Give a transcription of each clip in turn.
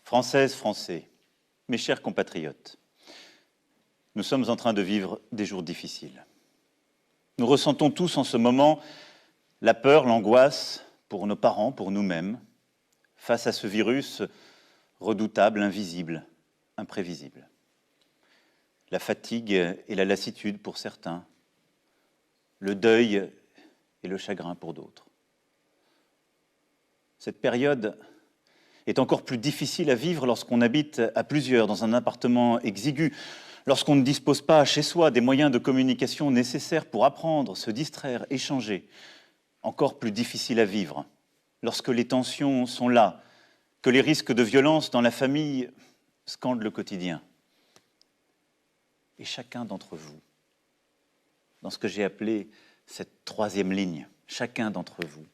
Françaises, Français, mes chers compatriotes, nous sommes en train de vivre des jours difficiles. Nous ressentons tous en ce moment la peur, l'angoisse pour nos parents, pour nous-mêmes, face à ce virus redoutable, invisible, imprévisible. La fatigue et la lassitude pour certains, le deuil et le chagrin pour d'autres. Cette période est encore plus difficile à vivre lorsqu'on habite à plusieurs dans un appartement exigu, lorsqu'on ne dispose pas chez soi des moyens de communication nécessaires pour apprendre, se distraire, échanger. Encore plus difficile à vivre lorsque les tensions sont là, que les risques de violence dans la famille scandent le quotidien. Et chacun d'entre vous, dans ce que j'ai appelé cette troisième ligne, chacun d'entre vous,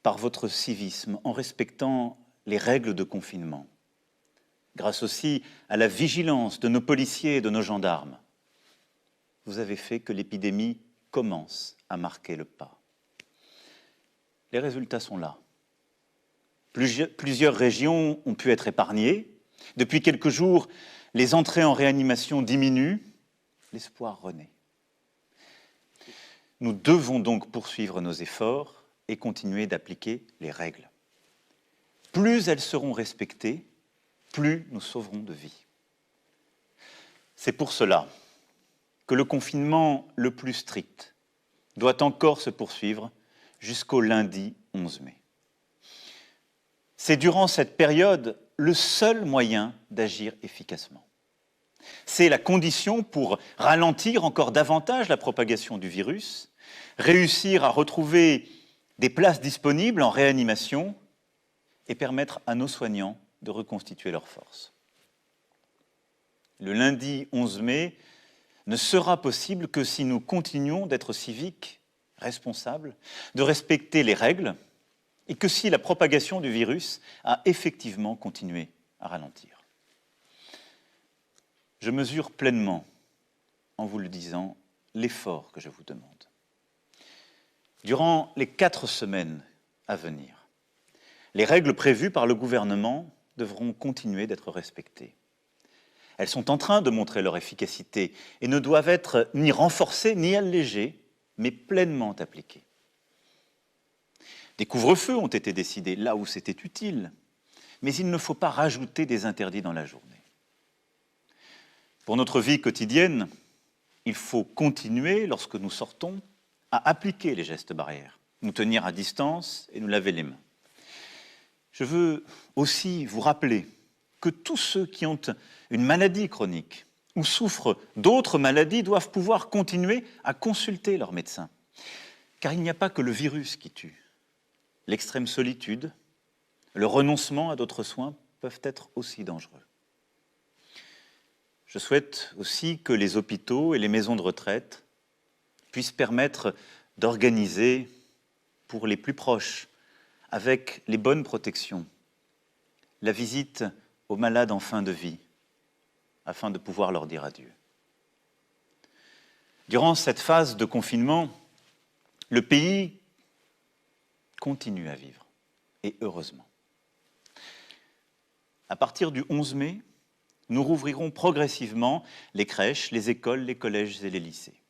par votre civisme, en respectant les règles de confinement, grâce aussi à la vigilance de nos policiers et de nos gendarmes, vous avez fait que l'épidémie commence à marquer le pas. Les résultats sont là. Plusieurs régions ont pu être épargnées. Depuis quelques jours, les entrées en réanimation diminuent. L'espoir renaît. Nous devons donc poursuivre nos efforts et continuer d'appliquer les règles. Plus elles seront respectées, plus nous sauverons de vies. C'est pour cela que le confinement le plus strict doit encore se poursuivre jusqu'au lundi 11 mai. C'est durant cette période le seul moyen d'agir efficacement. C'est la condition pour ralentir encore davantage la propagation du virus, réussir à retrouver des places disponibles en réanimation et permettre à nos soignants de reconstituer leurs forces. Le lundi 11 mai ne sera possible que si nous continuons d'être civiques, responsables, de respecter les règles et que si la propagation du virus a effectivement continué à ralentir. Je mesure pleinement, en vous le disant, l'effort que je vous demande. Durant les 4 semaines à venir, les règles prévues par le gouvernement devront continuer d'être respectées. Elles sont en train de montrer leur efficacité et ne doivent être ni renforcées ni allégées, mais pleinement appliquées. Des couvre-feux ont été décidés là où c'était utile, mais il ne faut pas rajouter des interdits dans la journée. Pour notre vie quotidienne, il faut continuer, lorsque nous sortons, à appliquer les gestes barrières, nous tenir à distance et nous laver les mains. Je veux aussi vous rappeler que tous ceux qui ont une maladie chronique ou souffrent d'autres maladies doivent pouvoir continuer à consulter leur médecin. Car il n'y a pas que le virus qui tue. L'extrême solitude, le renoncement à d'autres soins peuvent être aussi dangereux. Je souhaite aussi que les hôpitaux et les maisons de retraite puissent permettre d'organiser pour les plus proches, avec les bonnes protections, la visite aux malades en fin de vie, afin de pouvoir leur dire adieu. Durant cette phase de confinement, le pays continue à vivre, et heureusement. À partir du 11 mai, nous rouvrirons progressivement les crèches, les écoles, les collèges et les lycées.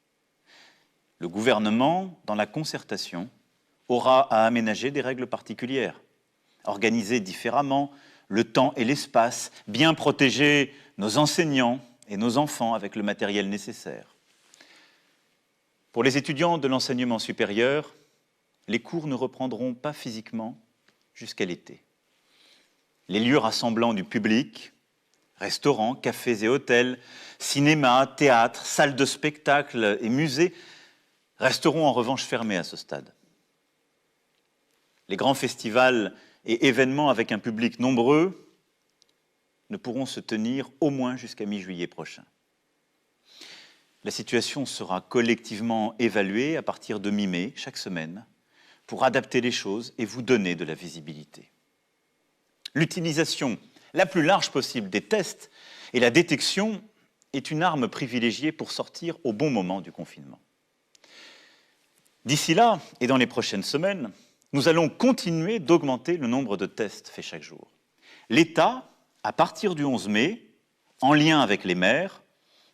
Le gouvernement, dans la concertation, aura à aménager des règles particulières, organiser différemment le temps et l'espace, bien protéger nos enseignants et nos enfants avec le matériel nécessaire. Pour les étudiants de l'enseignement supérieur, les cours ne reprendront pas physiquement jusqu'à l'été. Les lieux rassemblant du public, restaurants, cafés et hôtels, cinémas, théâtres, salles de spectacle et musées resteront en revanche fermés à ce stade. Les grands festivals et événements avec un public nombreux ne pourront se tenir au moins jusqu'à mi-juillet prochain. La situation sera collectivement évaluée à partir de mi-mai, chaque semaine, pour adapter les choses et vous donner de la visibilité. L'utilisation la plus large possible des tests et la détection est une arme privilégiée pour sortir au bon moment du confinement. D'ici là, et dans les prochaines semaines, nous allons continuer d'augmenter le nombre de tests faits chaque jour. L'État à partir du 11 mai, en lien avec les maires,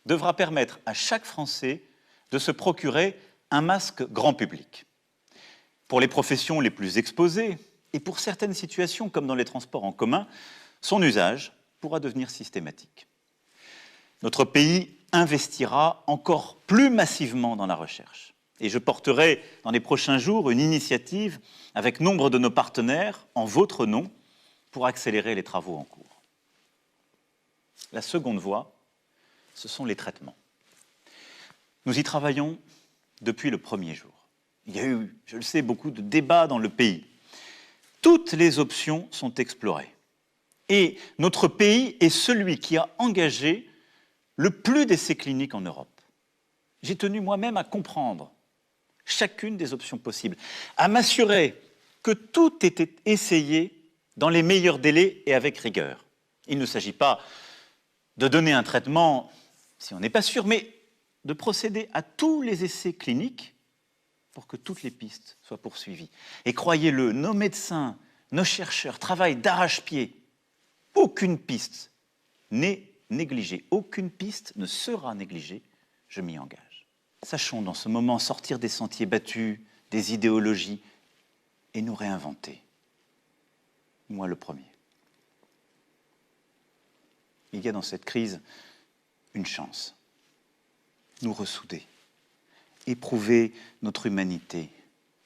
devra permettre à chaque Français de se procurer un masque grand public. Pour les professions les plus exposées et pour certaines situations comme dans les transports en commun, son usage pourra devenir systématique. Notre pays investira encore plus massivement dans la recherche. Et je porterai dans les prochains jours une initiative avec nombre de nos partenaires en votre nom pour accélérer les travaux en cours. La seconde voie, ce sont les traitements. Nous y travaillons depuis le premier jour. Il y a eu, je le sais, beaucoup de débats dans le pays. Toutes les options sont explorées. Et notre pays est celui qui a engagé le plus d'essais cliniques en Europe. J'ai tenu moi-même à comprendre chacune des options possibles, à m'assurer que tout était essayé dans les meilleurs délais et avec rigueur. Il ne s'agit pas de donner un traitement si on n'est pas sûr, mais de procéder à tous les essais cliniques pour que toutes les pistes soient poursuivies. Et croyez-le, nos médecins, nos chercheurs travaillent d'arrache-pied. Aucune piste n'est négligée, aucune piste ne sera négligée, je m'y engage. Sachons dans ce moment sortir des sentiers battus, des idéologies, et nous réinventer. Moi le premier. Il y a dans cette crise une chance. Nous ressouder, éprouver notre humanité,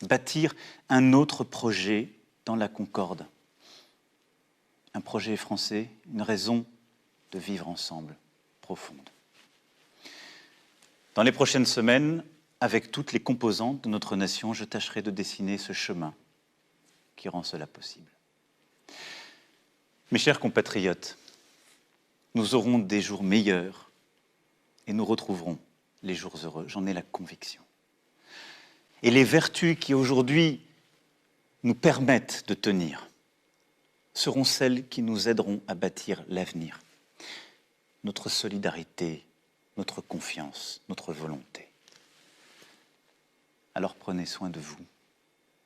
bâtir un autre projet dans la concorde. Un projet français, une raison de vivre ensemble, profonde. Dans les prochaines semaines, avec toutes les composantes de notre nation, je tâcherai de dessiner ce chemin qui rend cela possible. Mes chers compatriotes, nous aurons des jours meilleurs et nous retrouverons les jours heureux, j'en ai la conviction. Et les vertus qui aujourd'hui nous permettent de tenir seront celles qui nous aideront à bâtir l'avenir. Notre solidarité, notre confiance, notre volonté. Alors prenez soin de vous,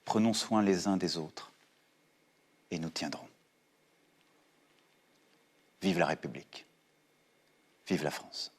prenons soin les uns des autres et nous tiendrons. Vive la République, vive la France.